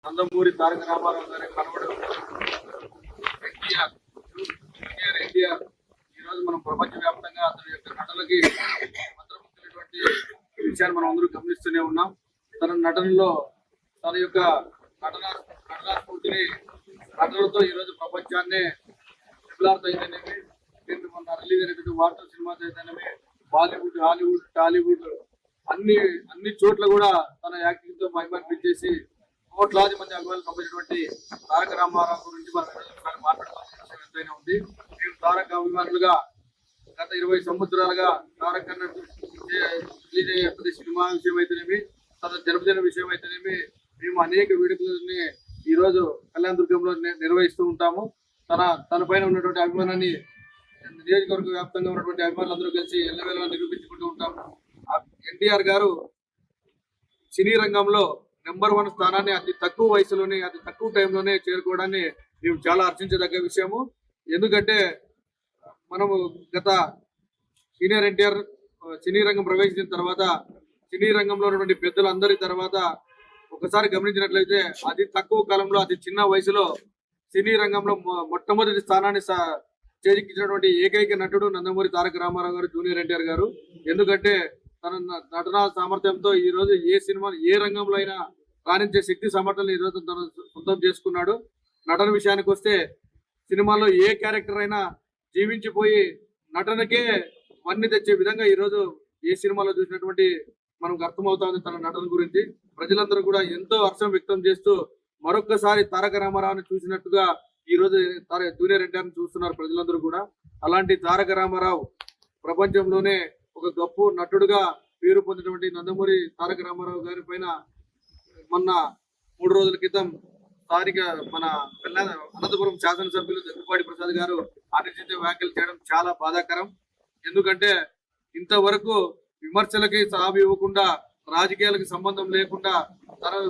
నందమూరి తారక రామారావు గారి మనవడు ఎన్టీఆర్ ఈ రోజు మనం ప్రపంచవ్యాప్తంగా అతని యొక్క నటనకి మంత్రముగ్ధులైనటువంటి విషయాన్ని మనం అందరూ గమనిస్తూనే ఉన్నాం. తన నటనలో తన యొక్క నటనా స్ఫూర్తిని నటనలతో ఈ రోజు ప్రపంచాన్ని విపులార్త అయితేనేమి, మొన్న రిలీజ్ అయినటువంటి వార్తల సినిమాతో అయితేనేమి, బాలీవుడ్, హాలీవుడ్, టాలీవుడ్ అన్ని చోట్ల కూడా తన యాక్టింగ్ తో మహిమర్పించేసి కోట్లాది మంది అభిమానులు పంపించినటువంటి తారక రామారావు గురించి మనం మాట్లాడుకోవాల్సిన విషయం ఎంతైనా ఉంది. మేము తారక అభిమానులుగా గత 20 సంవత్సరాలుగా తారక్ అన్నట్టు రిలీజ్ అయ్యే ప్రతి సినిమా విషయం అయితేనేమి, తన జన్మదిన విషయం అయితేనేమి, మేము అనేక వేడుకలని ఈ రోజు కళ్యాణదుర్గంలో నిర్వహిస్తూ ఉంటాము. తన పైన ఉన్నటువంటి అభిమానాన్ని నియోజకవర్గ వ్యాప్తంగా ఉన్నటువంటి అభిమానులందరూ కలిసి ఎల్లవేళలా నిరూపించుకుంటూ ఉంటాము. ఎన్టీఆర్ గారు సినీ రంగంలో నెంబర్ 1 స్థానాన్ని అతి తక్కువ వయసులోనే, అతి తక్కువ టైంలోనే చేరుకోవడాన్ని మేము చాలా హర్షించదగ్గ విషయము. ఎందుకంటే మనము గత సీనియర్ ఎన్టీఆర్ సినీ రంగం ప్రవేశించిన తర్వాత, సినీ రంగంలో ఉన్నటువంటి పెద్దలందరి తర్వాత ఒకసారి గమనించినట్లయితే అతి తక్కువ కాలంలో, అతి చిన్న వయసులో సినీ రంగంలో మొట్టమొదటి స్థానాన్ని చేజిక్కించినటువంటి ఏకైక నటుడు నందమూరి తారక రామారావు గారు, జూనియర్ ఎన్టీఆర్ గారు. ఎందుకంటే తన నటనా సామర్థ్యంతో ఈ రోజు ఏ సినిమా, ఏ రంగంలో అయినా రాణించే శక్తి సామర్థ్యాలను ఈ రోజు తను సొంతం చేసుకున్నాడు. నటన విషయానికి వస్తే సినిమాలో ఏ క్యారెక్టర్ అయినా జీవించిపోయి నటనకే వన్ని తెచ్చే విధంగా ఈ రోజు ఏ సినిమాలో చూసినటువంటి మనకు అర్థమవుతుంది తన నటన గురించి. ప్రజలందరూ కూడా ఎంతో హర్షం వ్యక్తం చేస్తూ మరొక్కసారి తారక రామారావుని చూసినట్టుగా ఈ రోజు జూనియర్ ఎన్టీఆర్ చూస్తున్నారు ప్రజలందరూ కూడా. అలాంటి తారక రామారావు ప్రపంచంలోనే ఒక గొప్ప నటుడుగా పేరు పొందినటువంటి నందమూరి తారక రామారావు గారి పైన మొన్న 3 రోజుల క్రితం స్థానిక మన అనంతపురం శాసనసభ్యులు దగ్గుపాటి ప్రసాద్ గారు అనుచిత వ్యాఖ్యలు చేయడం చాలా బాధాకరం. ఎందుకంటే ఇంతవరకు విమర్శలకి సాగు ఇవ్వకుండా, రాజకీయాలకు సంబంధం లేకుండా తను